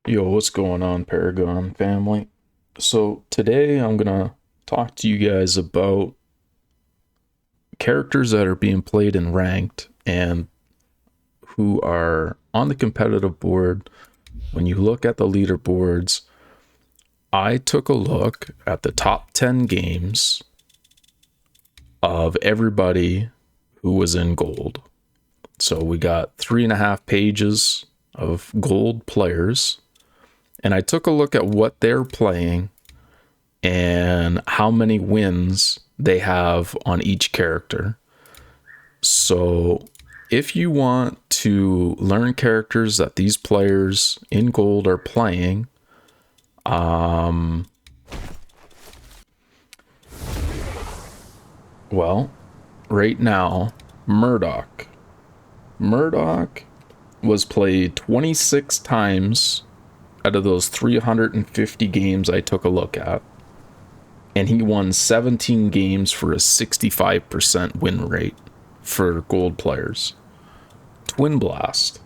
Yo, what's going on, Paragon family? So, today I'm gonna talk to you guys about characters that are being played in ranked and who are on the competitive board. When you look at the leaderboards, I took a look at the top 10 games of everybody who was in gold. So, we got 3.5 pages of gold players, and I took a look at what they're playing and how many wins they have on each character. So, if you want to learn characters that these players in gold are playing, um, well, right now, Murdoch. Murdoch was played 26 times out of those 350 games I took a look at, and he won 17 games for a 65% win rate for gold players. Twin Blast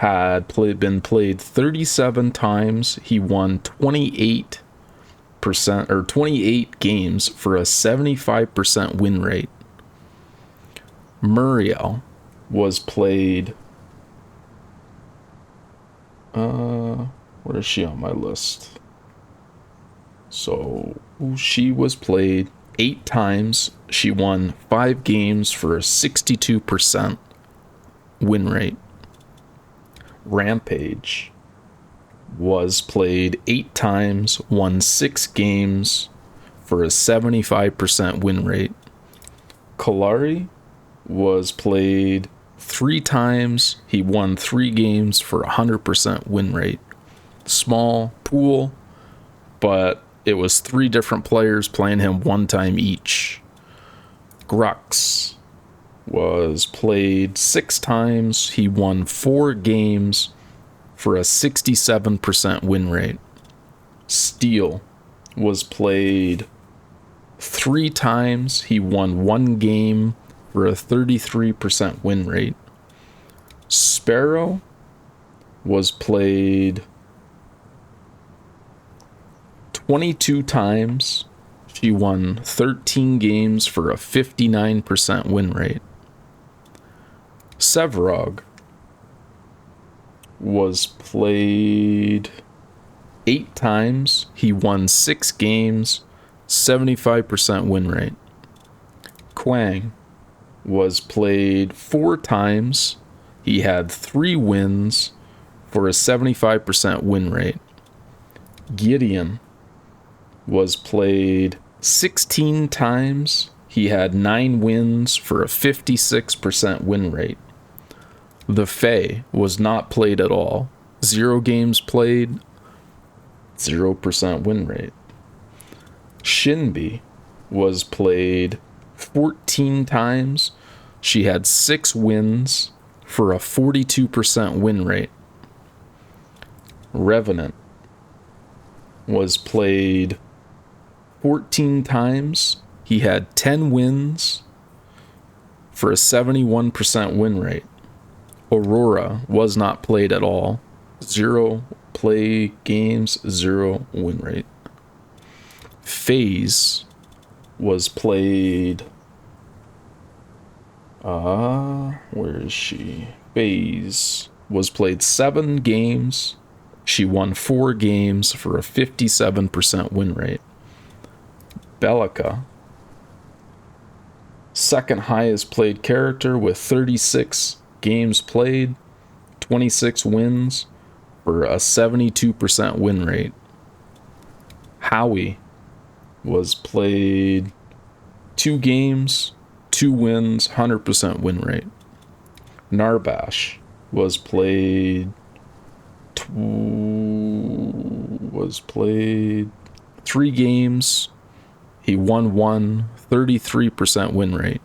been played 37 times. He won 28% or 28 games for a 75% win rate. Muriel was played where is she on my list? So she was played 8 times. She won 5 games for a 62% win rate. Rampage was played 8 times, won 6 games for a 75% win rate. Kalari was played 3 times. He won 3 games for a 100% win rate. Small pool, but it was 3 different players playing him 1 time each. Grux was played 6 times. He won 4 games for a 67% win rate. Steel was played 3 times. He won 1 game for a 33% win rate. Sparrow was played 22 times. She won 13 games for a 59% win rate. Sevrog was played 8 times. He won 6 games, 75% win rate. Quang was played 4 times. He had 3 wins for a 75% win rate. Gideon was played 16 times. He had 9 wins for a 56% win rate. The Fae was not played at all. 0 games played, 0% win rate. Shinbi was played 14 times. She had 6 wins for a 42% win rate. Revenant was played 14 times. He had 10 wins for a 71% win rate. Aurora was not played at all. 0 play games, 0 win rate. Phase was played. Where is she? Phase was played 7 games. She won 4 games for a 57% win rate. Bellica, second highest played character with 36 games played, 26 wins for a 72% win rate. Howie was played 2 games, 2 wins, 100% win rate. Narbash was played 3 games. He won 1, 33% win rate.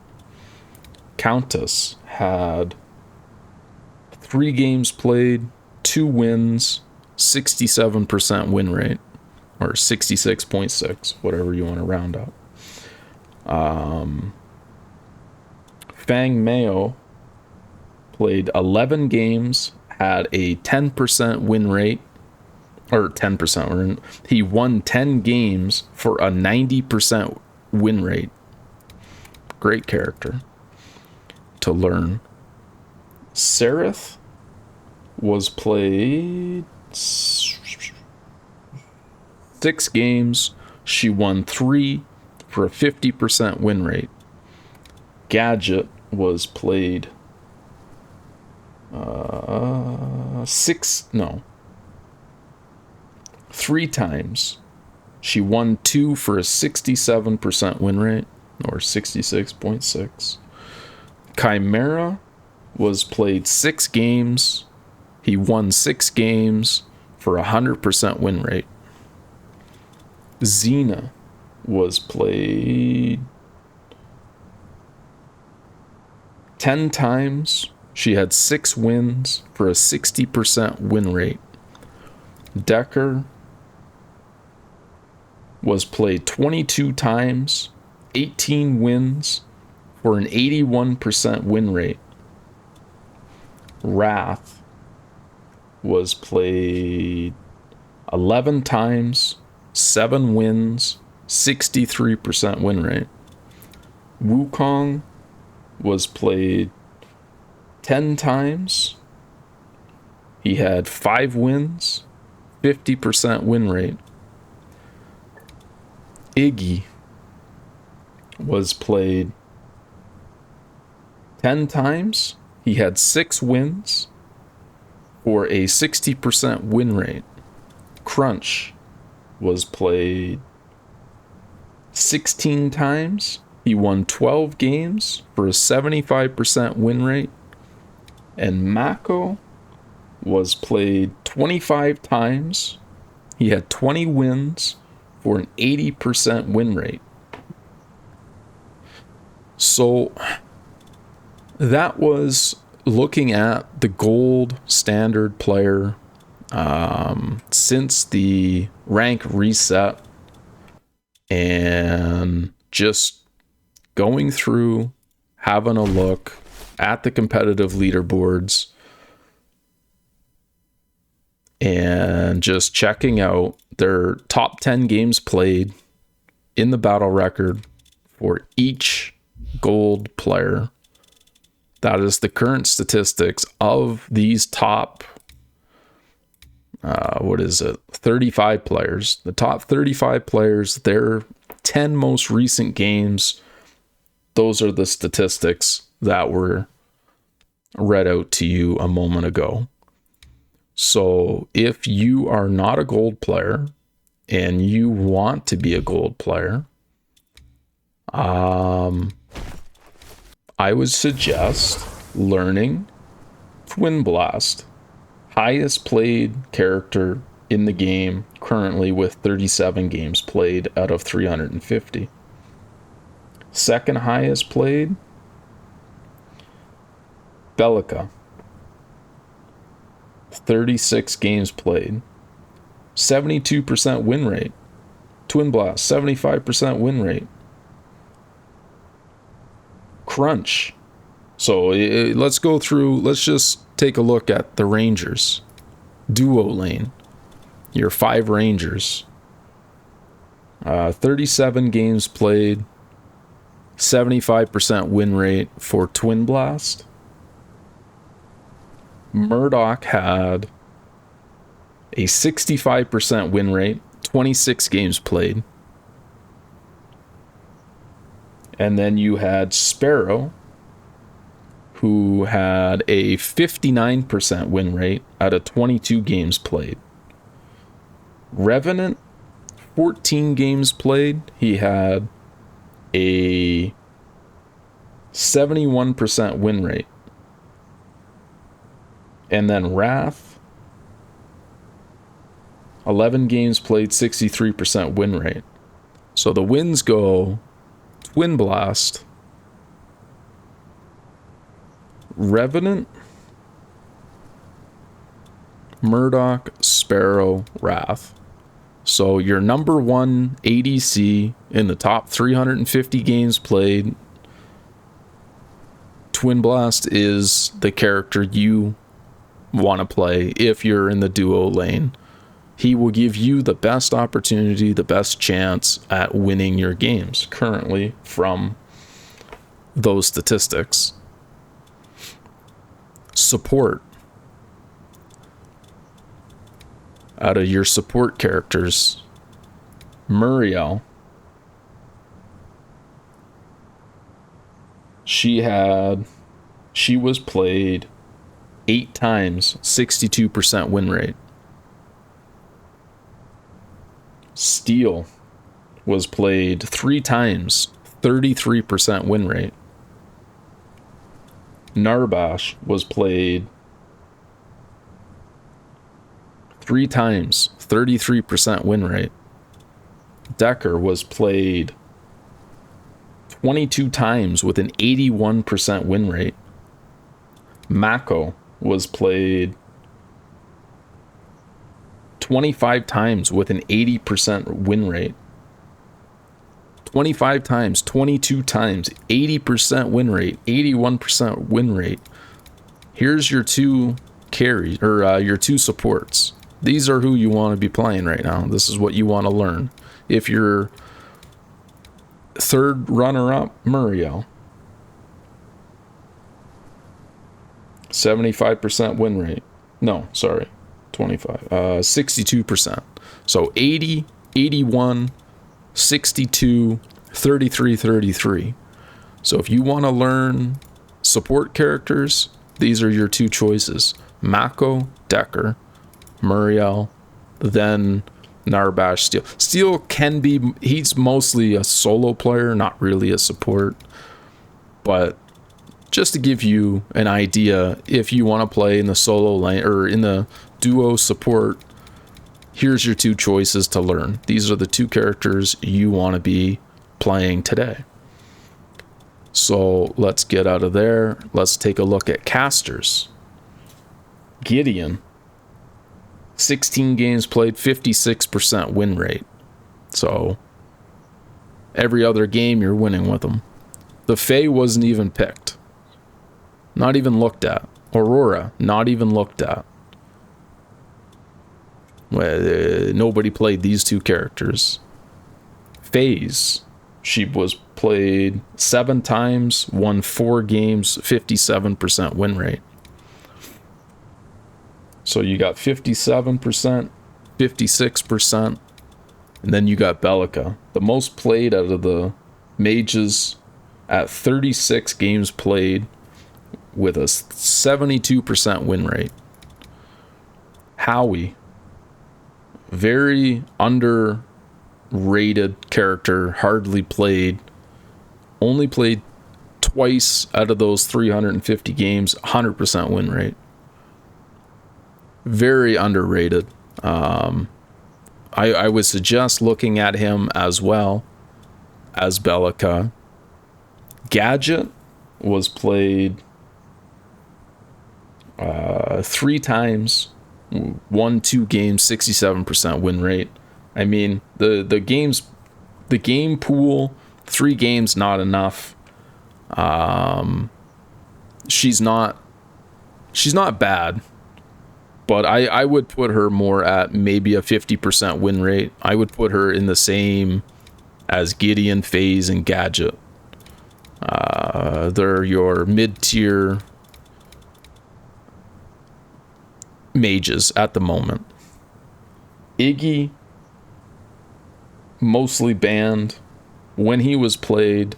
Countess had 3 games played, 2 wins, 67% win rate, or 66.6, whatever you want to round up. Fang Mayo played 11 games, had a 10% win rate. or 10%. He won 10 games for a 90% win rate. Great character to learn. Sereth was played 6 games. She won 3 for a 50% win rate. Gadget was played 3 times. She won 2 for a 67% win rate, or 66.6. Chimera was played 6 games. He won 6 games for a 100% win rate. Xena was played 10 times. She had 6 wins for a 60% win rate. Decker was played 22 times, 18 wins for an 81% win rate. Wrath was played 11 times, 7 wins, 63% win rate. Wukong was played 10 times. He had 5 wins, 50% win rate. Iggy was played 10 times. He had 6 wins for a 60% win rate. Crunch was played 16 times. He won 12 games for a 75% win rate. And Mako was played 25 times. He had 20 wins for an 80% win rate. So that was looking at the gold standard player since the rank reset, and just going through, having a look at the competitive leaderboards, and just checking out their top 10 games played in the battle record for each gold player. That is the current statistics of these top 35 players. The top 35 players, their 10 most recent games, those are the statistics that were read out to you a moment ago. So if you are not a gold player and you want to be a gold player, I would suggest learning Twin Blast, highest played character in the game currently with 37 games played out of 350. Second highest played, Bellica, 36 games played, 72% win rate. Twin Blast, 75% win rate. Crunch. So let's go through, let's just take a look at the Rangers. Duo lane. Your 5 Rangers. 37 games played, 75% win rate for Twin Blast. Murdoch had a 65% win rate, 26 games played. And then you had Sparrow, who had a 59% win rate out of 22 games played. Revenant, 14 games played. He had a 71% win rate. And then Wrath, 11 games played, 63% win rate. So the wins go Twin Blast, Revenant, Murdoch, Sparrow, Wrath. So your number 1 ADC in the top 350 games played, Twin Blast is the character you want to play if you're in the duo lane. he will give you the best opportunity, the best chance at winning your games currently from those statistics. Support. Out of your support characters, Muriel, she was played 8 times, 62% win rate. Steel was played 3 times, 33% win rate. Narbash was played 3 times, 33% win rate. Decker was played 22 times with an 81% win rate. Mako was played 25 times with an 80% win rate. 25 times, 22 times, 80% win rate, 81% win rate. Here's your 2 carries, or your 2 supports. These are who you want to be playing right now. This is what you want to learn. If you're third runner-up, Muriel, 75% win rate. No, sorry, 25. 62%. So 80, 81, 62, 33, 33. So if you want to learn support characters, these are your 2 choices. Mako, Decker, Muriel, then Narbash, Steel. Steel can be, he's mostly a solo player, not really a support. But just to give you an idea, if you want to play in the solo lane or in the duo support, here's your 2 choices to learn. These are the 2 characters you want to be playing today. So let's get out of there. Let's take a look at casters. Gideon, 16 games played, 56% win rate. So every other game you're winning with them. The Fae wasn't even picked. Not even looked at. Aurora, not even looked at. Nobody played these 2 characters. Phase, she was played 7 times, won 4 games, 57% win rate. So you got 57%, 56%, and then you got Bellica. The most played out of the mages at 36 games played with a 72% win rate. Howie, very underrated character, hardly played. Only played twice out of those 350 games, 100% win rate. Very underrated. I would suggest looking at him as well as Bellica. Gadget was played 3 times, won 2 games, 67% win rate. I mean, the game pool, 3 games not enough. She's not bad, but I would put her more at maybe a 50% win rate. I would put her in the same as Gideon, FaZe, and Gadget. They're your mid-tier mages at the moment. Iggy, mostly banned. When he was played,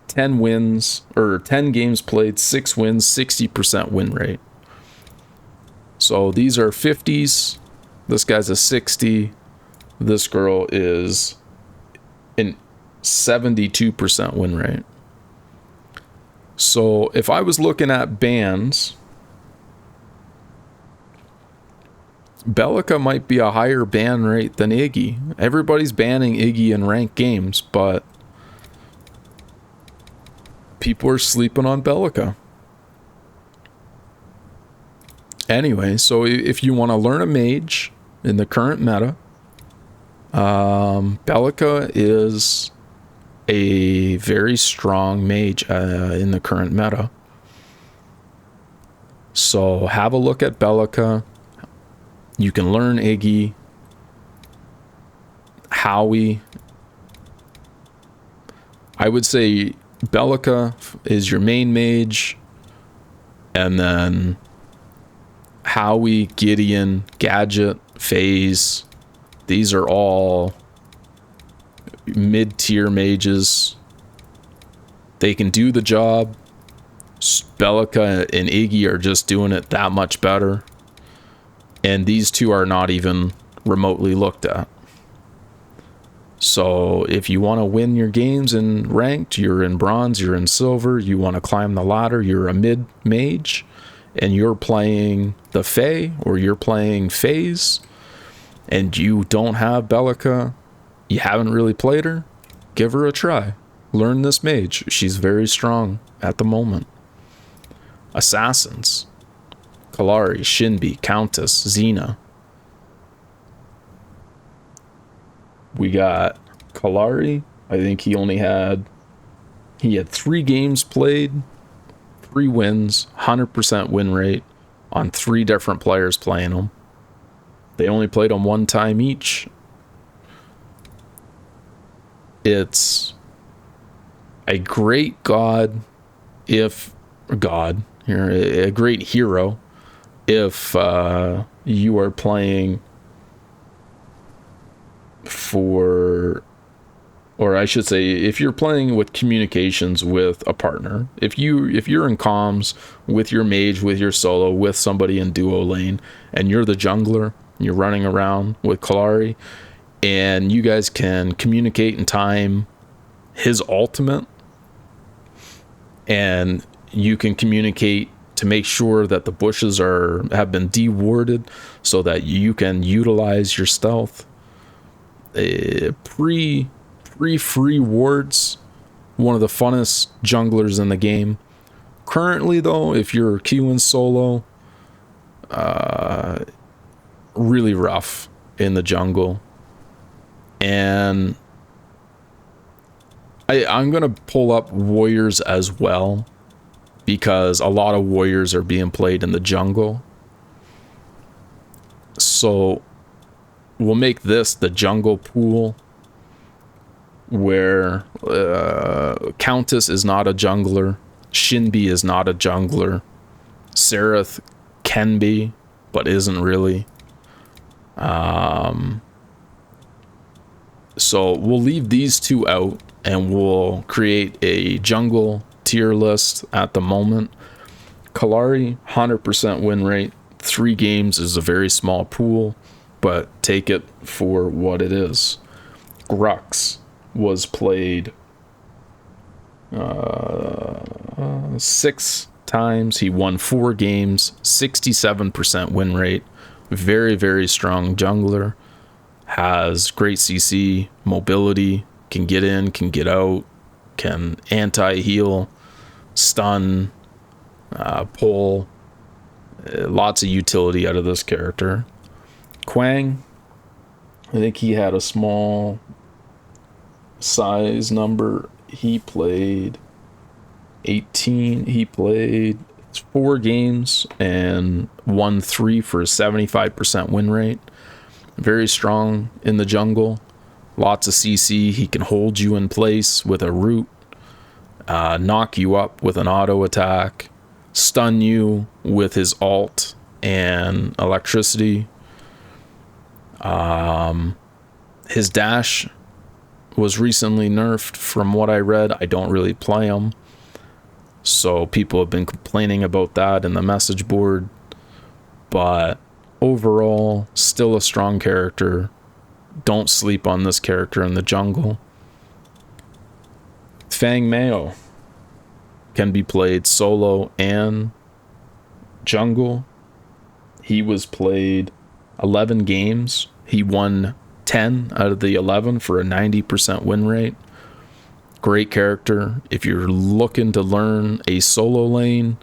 10 wins, or 10 games played, 6 wins, 60% win rate. So these are 50s. This guy's a 60. This girl is an 72% win rate. So if I was looking at bans, Bellica might be a higher ban rate than Iggy. Everybody's banning Iggy in ranked games, but people are sleeping on Bellica. Anyway, so if you want to learn a mage in the current meta, Bellica is a very strong mage in the current meta. So have a look at Bellica. You can learn Iggy, Howie. I would say Bellica is your main mage, and then Howie, Gideon, Gadget, FaZe. These are all mid-tier mages. They can do the job. Bellica and Iggy are just doing it that much better. And these two are not even remotely looked at. So if you want to win your games in ranked, you're in bronze, you're in silver, you want to climb the ladder, you're a mid mage, and you're playing the Fae, or you're playing FaZe, and you don't have Bellica, you haven't really played her, give her a try. Learn this mage. She's very strong at the moment. Assassins. Kalari, Shinbi, Countess, Xena. We got Kalari. I think he had 3 games played, 3 wins, 100% win rate on 3 different players playing him. They only played him 1 time each. It's a great a great hero if you are playing or I should say, if you're playing with communications with a partner, if you're in comms with your mage, with your solo, with somebody in duo lane, and you're the jungler, and you're running around with Kalari, and you guys can communicate in time his ultimate, and you can communicate to make sure that the bushes have been dewarded so that you can utilize your stealth. Free wards, one of the funnest junglers in the game. Currently though, if you're queuing solo, really rough in the jungle. And I'm gonna pull up warriors as well, because a lot of warriors are being played in the jungle. So we'll make this the jungle pool, where Countess is not a jungler, Shinbi is not a jungler, Seraph can be, but isn't really. So we'll leave these 2 out, and we'll create a jungle tier list at the moment. Kalari, 100% win rate. 3 games is a very small pool, but take it for what it is. Grux was played 6 times. He won 4 games, 67% win rate. Very, very strong jungler. Has great CC, mobility, can get in, can get out, can anti-heal, stun, pull. Lots of utility out of this character. Quang, I think he had a small size number. He played 18. He played 4 games and won 3 for a 75% win rate. Very strong in the jungle. Lots of CC. He can hold you in place with a root, knock you up with an auto attack, stun you with his ult and electricity. His dash was recently nerfed from what I read. I don't really play him, so people have been complaining about that in the message board, but overall still a strong character. Don't sleep on this character in the jungle. Fang Meo can be played solo and jungle. He was played 11 games. He won 10 out of the 11 for a 90% win rate. Great character. If you're looking to learn a solo lane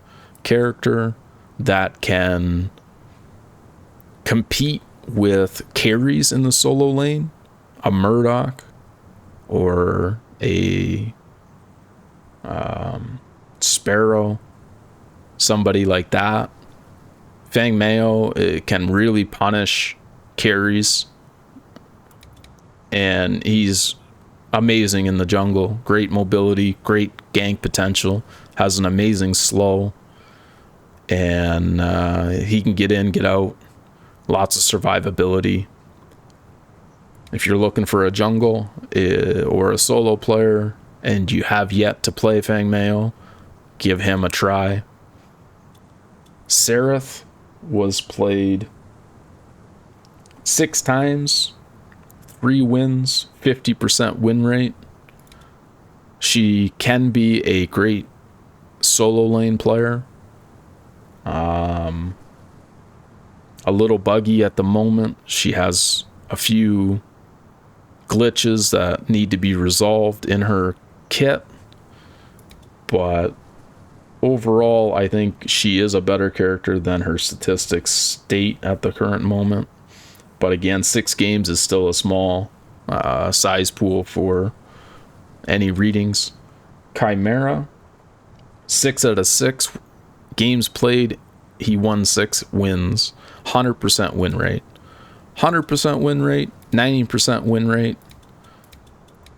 character that can compete with carries in the solo lane, a Murdoch or a Sparrow, somebody like that, Fang Meo can really punish carries, and he's amazing in the jungle. Great mobility, great gank potential, has an amazing slow, and he can get in, get out, lots of survivability. If you're looking for a jungle or a solo player and you have yet to play Fang Meo, give him a try. Seraph was played 6 times, 3 wins, 50% win rate. She can be a great solo lane player. A little buggy at the moment. She has a few glitches that need to be resolved in her kit, but overall I think she is a better character than her statistics state at the current moment. But again, 6 games is still a small size pool for any readings. Chimera, 6 out of 6 games played, he won 6 wins. 100% win rate. 100% win rate, 90% win rate.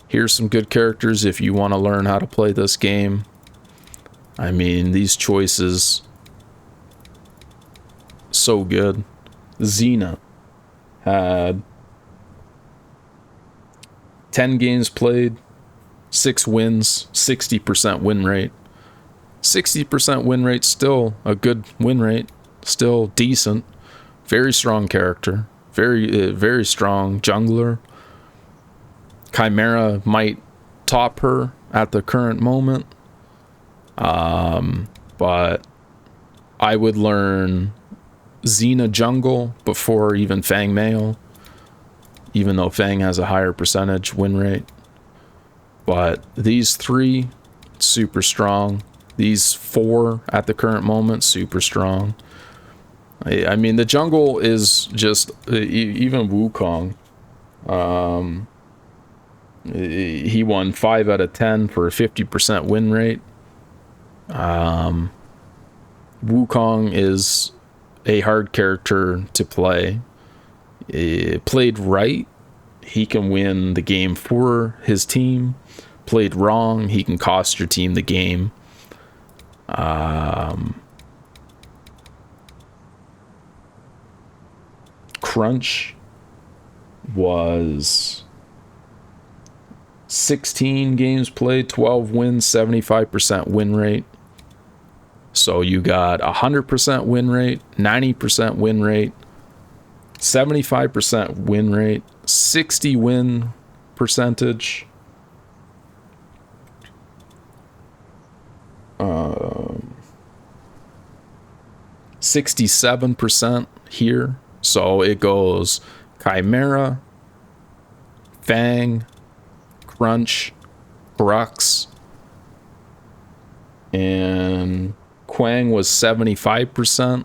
Here's some good characters if you want to learn how to play this game. I mean, these choices, so good. Xena had 10 games played, 6 wins, 60% win rate. 60% win rate, still a good win rate, still decent. Very strong character, very strong jungler. Chimera might top her at the current moment, but I would learn Xena jungle before even Fang Meo, even though Fang has a higher percentage win rate. But these 3, super strong. These 4 at the current moment, super strong. I mean, the jungle is just, even Wukong, he won 5 out of 10 for a 50% win rate. Wukong is a hard character to play. Played right, he can win the game for his team. Played wrong, he can cost your team the game. Crunch was 16 games played, 12 wins, 75% win rate. So you got 100% win rate, 90% win rate, 75% win rate, 60 win percentage. 67% here. So it goes Chimera, Fang, Crunch, Grux, and Quang was 75%.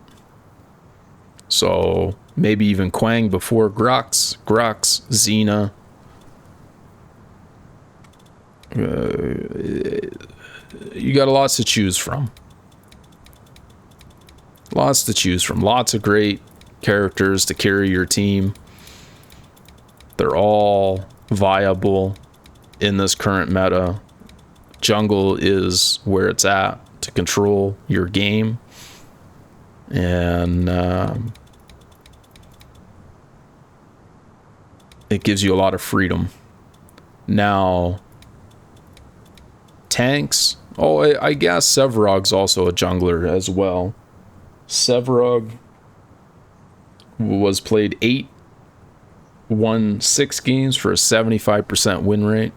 So maybe even Quang before Grux, Xena. You got lots to choose from. Lots of great characters to carry your team. They're all viable in this current meta. Jungle is where it's at to control your game. And it gives you a lot of freedom. Now, tanks. Oh, I guess Sevarog's also a jungler as well. Sevarog was played 8, won 6 games for a 75% win rate.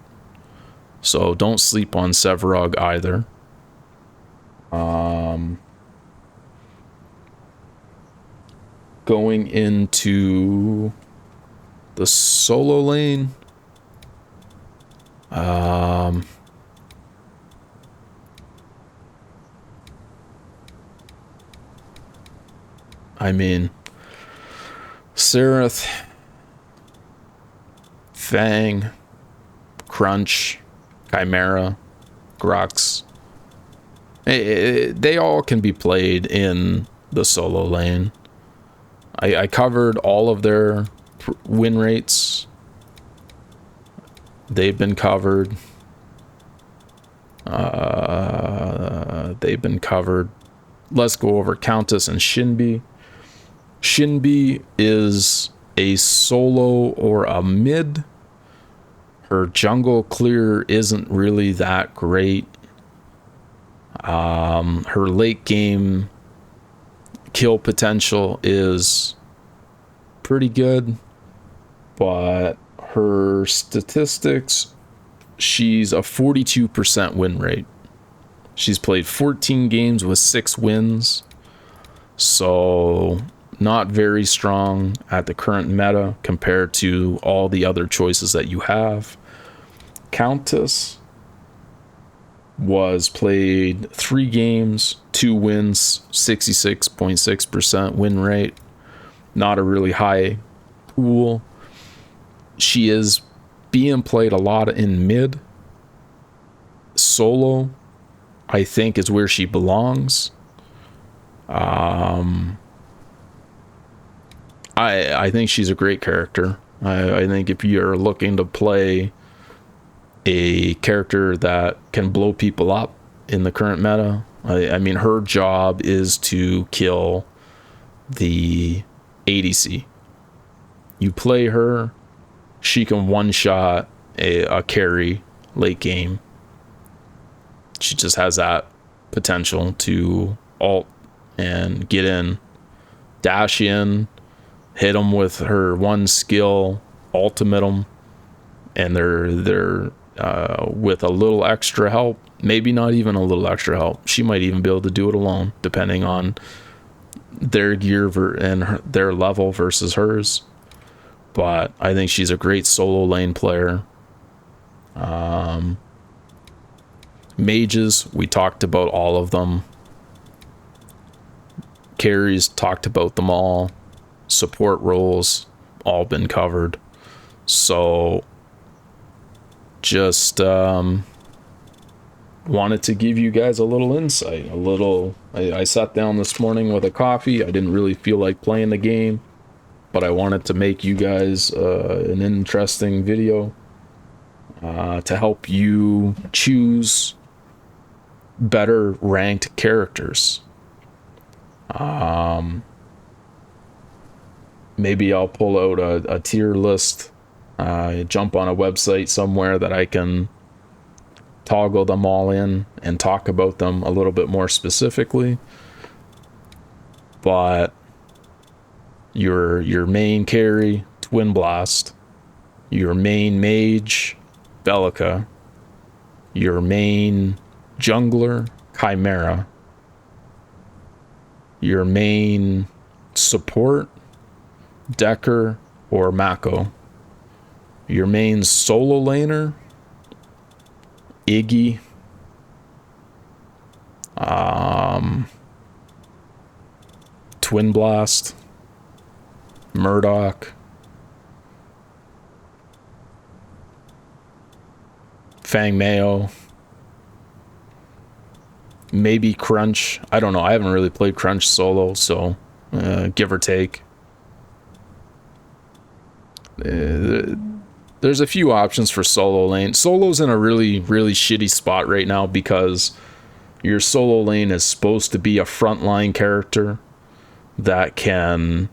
So don't sleep on Sevarog either. Going into the solo lane. I mean, Seraph, Fang, Crunch, Chimera, Grux. They all can be played in the solo lane. I covered all of their win rates. They've been covered. They've been covered. Let's go over Countess and Shinbi. Shinbi is a solo or a mid. Her jungle clear isn't really that great. Her late game kill potential is pretty good, but her statistics, she's a 42% win rate. She's played 14 games with 6 wins, so not very strong at the current meta compared to all the other choices that you have. Countess was played 3 games, 2 wins, 66.6% win rate. Not a really high pool. She is being played a lot in mid. Solo, I think, is where she belongs. I think she's a great character. I think if you're looking to play a character that can blow people up in the current meta, I mean, her job is to kill the ADC. You play her, she can one-shot a carry late game. She just has that potential to ult and get in, dash in, hit them with her one skill, ultimate them, and they're with a little extra help, maybe not even a little extra help. She might even be able to do it alone, depending on their gear and their level versus hers. But I think she's a great solo lane player. Mages, we talked about all of them. Carries, talked about them all. Support roles, all been covered. So just wanted to give you guys a little insight, I sat down this morning with a coffee. I didn't really feel like playing the game, but I wanted to make you guys an interesting video to help you choose better ranked characters. Maybe I'll pull out a tier list, jump on a website somewhere that I can toggle them all in and talk about them a little bit more specifically. But your main carry, Twin Blast. Your main mage, Bellica. Your main jungler, Chimera. Your main support, Decker or Mako. Your main solo laner, Iggy. Twin Blast, Murdoch, Fang Mayo, maybe Crunch. I don't know. I haven't really played Crunch solo, so give or take. There's a few options for solo lane. Solo's in a really, really shitty spot right now because your solo lane is supposed to be a frontline character that can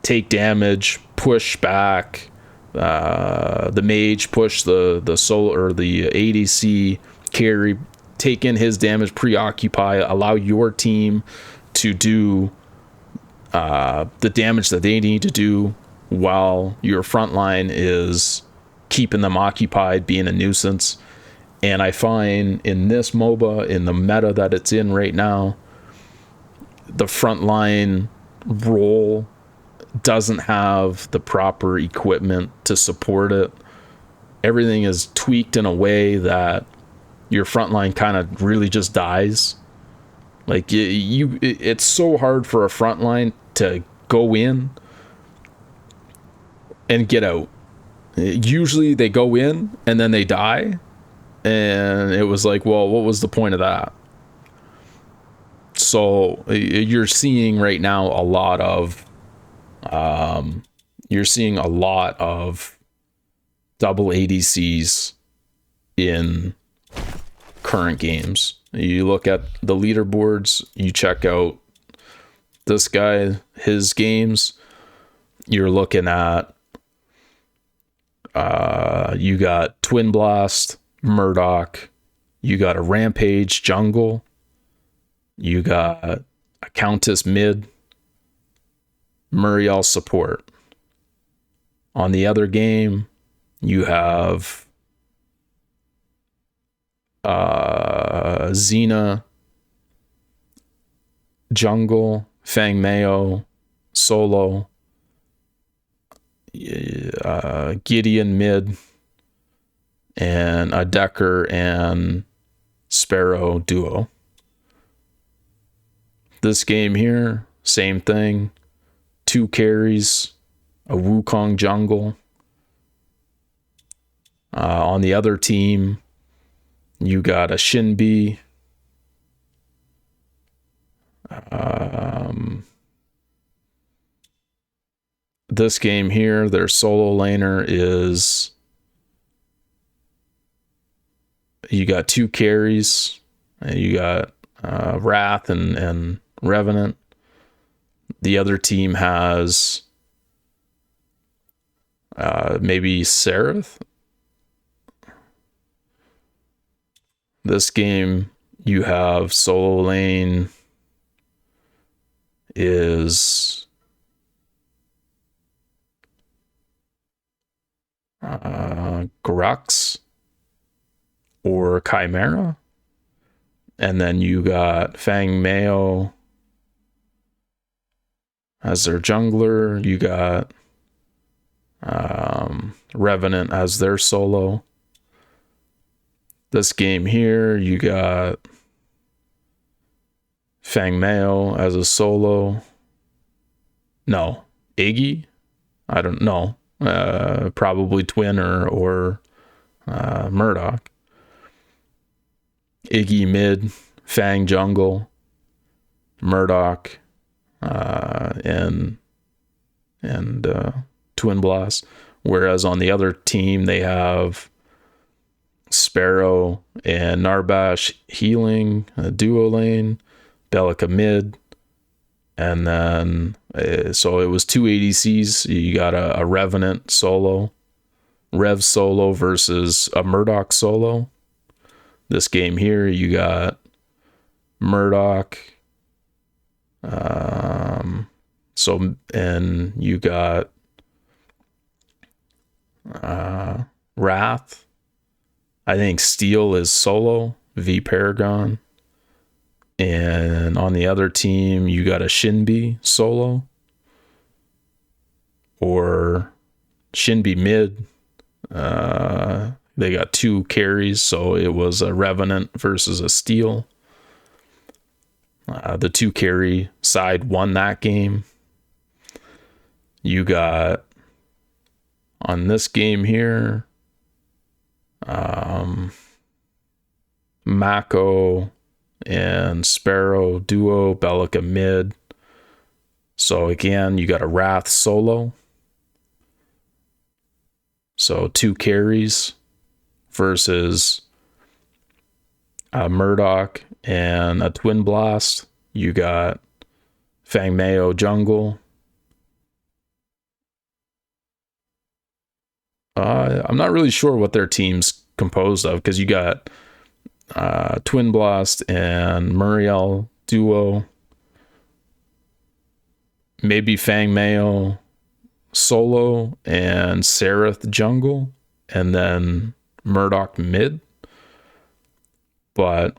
take damage, push back, the mage push the solo or the ADC carry, take in his damage, preoccupy, allow your team to do the damage that they need to do while your front line is keeping them occupied, being a nuisance. And I find in this MOBA, in the meta that it's in right now, the frontline role doesn't have the proper equipment to support it. Everything is tweaked in a way that your frontline kind of really just dies. Like it's so hard for a frontline to go in and get out. Usually they go in and then they die, and it was like, well, what was the point of that? So you're seeing right now a lot of You're seeing a lot of double ADCs in current games. You look at the leaderboards, you check out this guy, his games, you're looking at you got Twin Blast, Murdoch, you got a Rampage jungle, you got a Countess mid, Muriel support. On the other game, you have Xena jungle, Fang Meo solo, Gideon mid, and a Decker and Sparrow duo. This game here, same thing. 2 carries, a Wukong jungle. On the other team, you got a Shinbi. This game here, their solo laner is, you got 2 carries. You got Wrath and Revenant. The other team has maybe Seraph. This game, you have solo lane is Grux or Chimera. And then you got Fang Meo as their jungler. You got Revenant as their solo. This game here, you got Fang Meo as a solo. No, Iggy? I don't know. Probably Twin or Murdoch. Iggy mid, Fang jungle, Murdoch, and Twin Blast. Whereas on the other team, they have Sparrow and Narbash healing, a duo lane, Belica mid, and then so it was 2 ADCs. You got a Revenant solo, Rev solo versus a Murdoch solo. This game here, you got Murdoch, and you got Wrath. I think Steel is solo v Paragon. And on the other team, you got a Shinbi solo or Shinbi mid. They got 2 carries, so it was a Revenant versus a Steel. The 2 carry side won that game. You got on this game here, Mako and Sparrow duo, Belica mid. So again, you got a Wrath solo. So 2 carries versus a Murdoch and a Twin Blast. You got Fang Meo jungle. I'm not really sure what their team's composed of, because you got Twin Blast and Muriel duo, maybe Fang Meo solo and Seraph jungle, and then Murdoch mid. But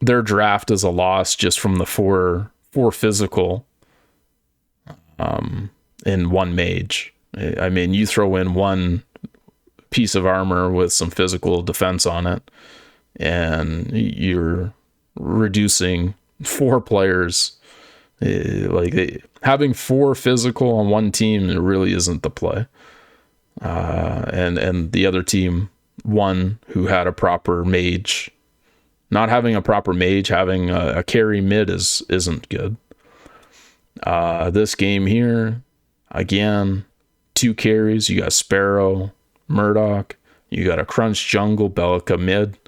their draft is a loss just from the four physical in 1 mage. I mean, you throw in 1 piece of armor with some physical defense on it, and you're reducing 4 players. Having 4 physical on 1 team, it really isn't the play. And the other team, 1 who had a proper mage. Not having a proper mage, having a carry mid isn't good. This game here, Again, 2 carries. You got Sparrow, Murdoch. You got a crunch jungle, Bellica mid.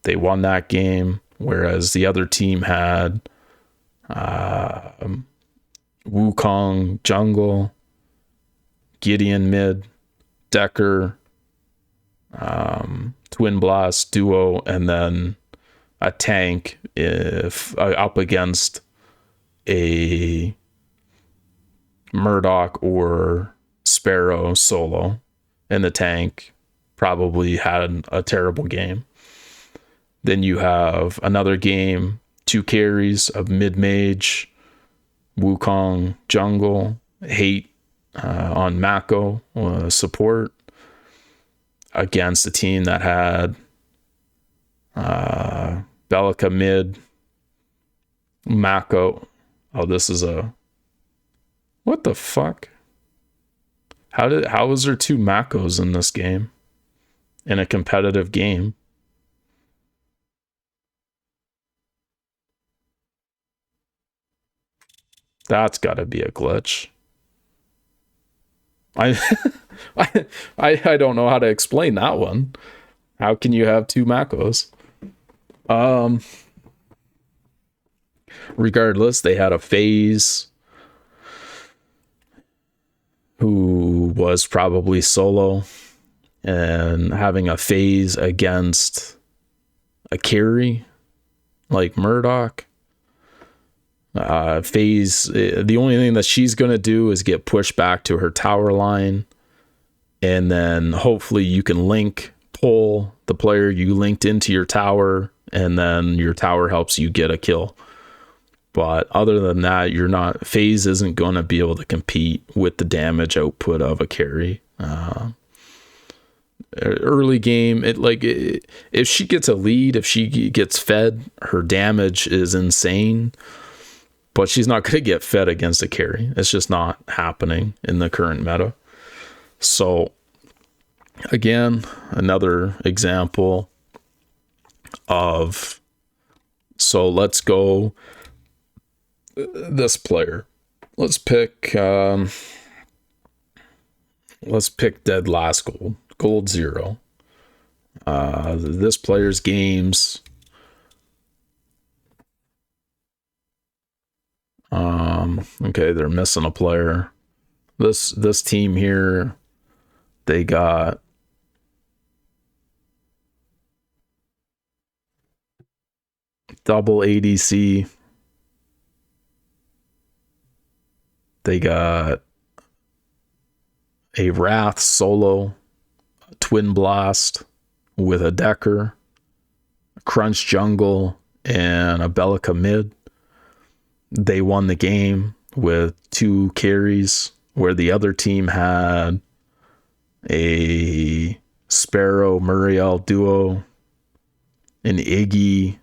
They won that game, whereas the other team had Wukong jungle, Gideon mid, Decker, Twin Blast duo, and then a tank if up against a Murdoch or Sparrow solo. And the tank probably had a terrible game. Then you have another game, 2 carries of mid-mage, Wukong jungle, hate on Mako support against a team that had Bellica mid, Mako. Oh, this is a... What the fuck? How was there 2 Makos in this game? In a competitive game? That's got to be a glitch. I don't know how to explain that one. How can you have 2 Makos? Regardless, they had a phase who was probably solo, and having a phase against a carry like Murdoch. Phase, the only thing that she's going to do is get pushed back to her tower line, and then hopefully you can pull the player you linked into your tower, and then your tower helps you get a kill. But other than that, phase isn't going to be able to compete with the damage output of a carry. Early game, if she gets a lead, if she gets fed, her damage is insane. But she's not going to get fed against a carry. It's just not happening in the current meta. So, again, another example of... So, let's go this player. Let's pick Dead Last Gold. Gold 0. This player's games... Okay, they're missing a player. This team here, they got double ADC. They got a Wrath solo, a Twin Blast with a Decker, a Crunch jungle, and a Bellica mid. They won the game with 2 carries, where the other team had a Sparrow Muriel duo, an Iggy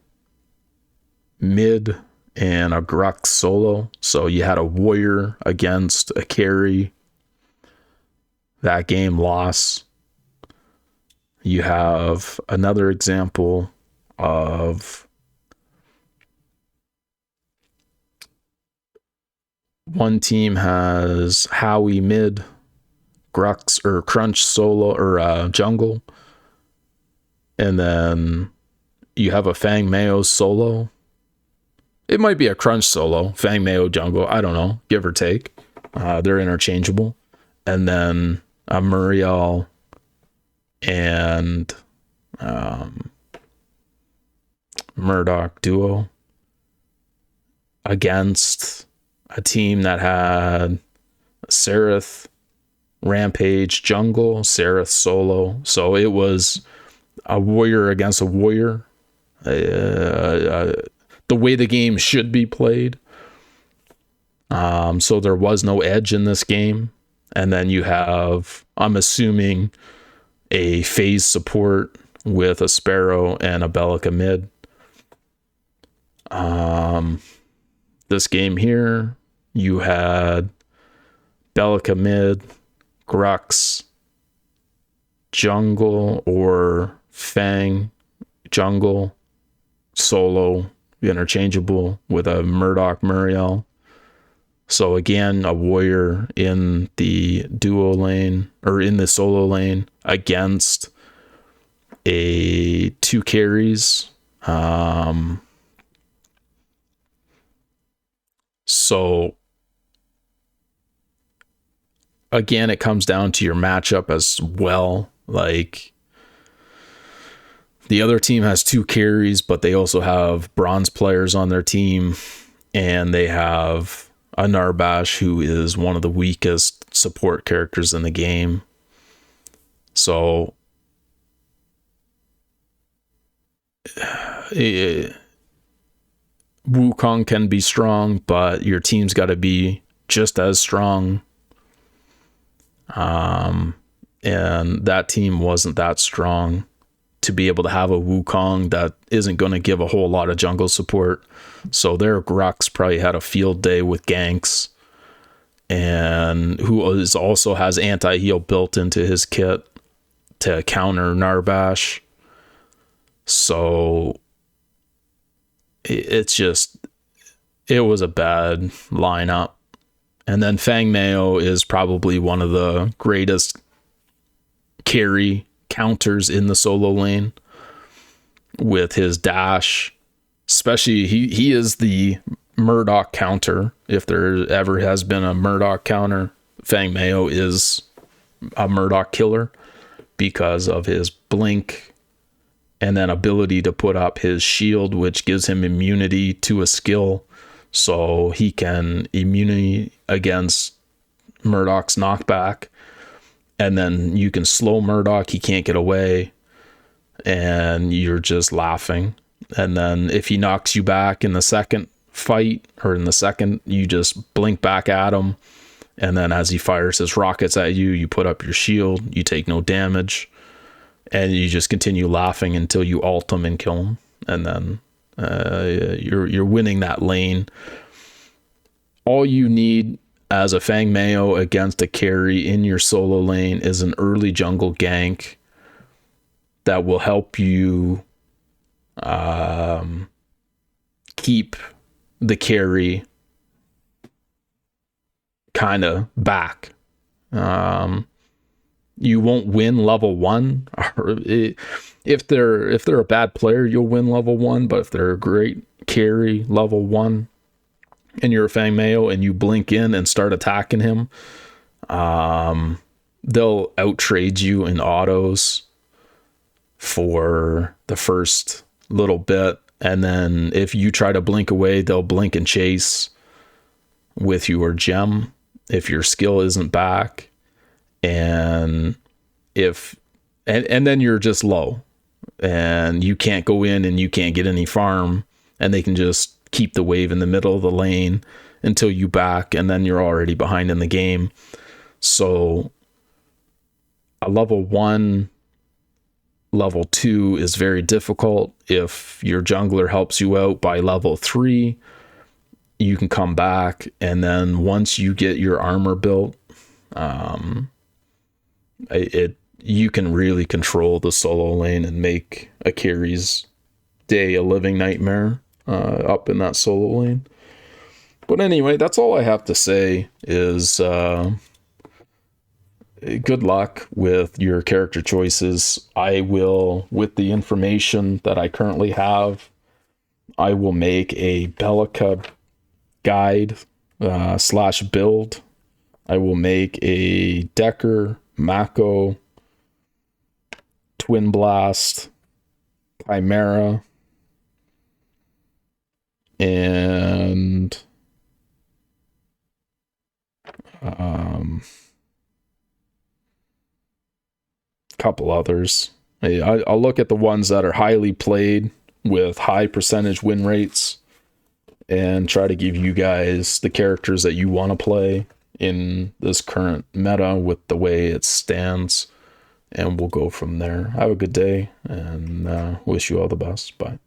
mid, and a Grux solo. So you had a warrior against a carry. That game loss. You have another example of one team has Howie mid, Grux or Crunch solo or jungle, and then you have a Fang Mayo solo. It might be a Crunch solo, Fang Mayo jungle, I don't know, give or take. They're interchangeable. And then a Muriel and Murdoch duo against a team that had Seraph Rampage jungle, Seraph solo. So it was a warrior against a warrior. The way the game should be played. So there was no edge in this game. And then you have, I'm assuming, a phase support with a Sparrow and a Bellica mid. This game here, you had Bellica mid, Grux jungle or Fang jungle, solo interchangeable with a Murdoch Muriel. So again, a warrior in the duo lane or in the solo lane against a 2 carries. So again, it comes down to your matchup as well. Like, the other team has 2 carries, but they also have bronze players on their team, and they have a Narbash who is one of the weakest support characters in the game. So Wukong can be strong, but your team's got to be just as strong. And that team wasn't that strong to be able to have a Wukong that isn't going to give a whole lot of jungle support. So their Grux probably had a field day with ganks, and who is also has anti-heal built into his kit to counter Narbash. So it was a bad lineup. And then Fang Meo is probably one of the greatest carry counters in the solo lane with his dash. Especially, he is the Murdoch counter. If there ever has been a Murdoch counter, Fang Meo is a Murdoch killer because of his blink and then ability to put up his shield, which gives him immunity to a skill. So he can immunity against Murdoch's knockback. And then you can slow Murdoch, he can't get away, and you're just laughing. And then if he knocks you back in the second fight, or in the second, you just blink back at him. And then as he fires his rockets at you, you put up your shield, you take no damage, and you just continue laughing until you ult him and kill him. And then you're winning that lane. All you need as a Fang Meo against a carry in your solo lane is an early jungle gank that will help you keep the carry kind of back. You won't win level 1. If they're a bad player, you'll win level 1, but if they're a great carry level 1 and you're a Fang Meo and you blink in and start attacking him, they'll out-trade you in autos for the first little bit, and then if you try to blink away, they'll blink and chase with your gem if your skill isn't back, and then you're just low and you can't go in and you can't get any farm, and they can just keep the wave in the middle of the lane until you back, and then you're already behind in the game. So a level 1, level 2 is very difficult. If your jungler helps you out by level 3, you can come back, and then once you get your armor built, you can really control the solo lane and make a carry's day a living nightmare up in that solo lane. But anyway, that's all I have to say is good luck with your character choices. I will, with the information that I currently have, I will make a Bellica guide / build. I will make a Decker, Mako, Twin Blast, Chimera, and couple others. I'll look at the ones that are highly played with high percentage win rates and try to give you guys the characters that you want to play in this current meta with the way it stands, and we'll go from there. Have a good day, and wish you all the best. Bye.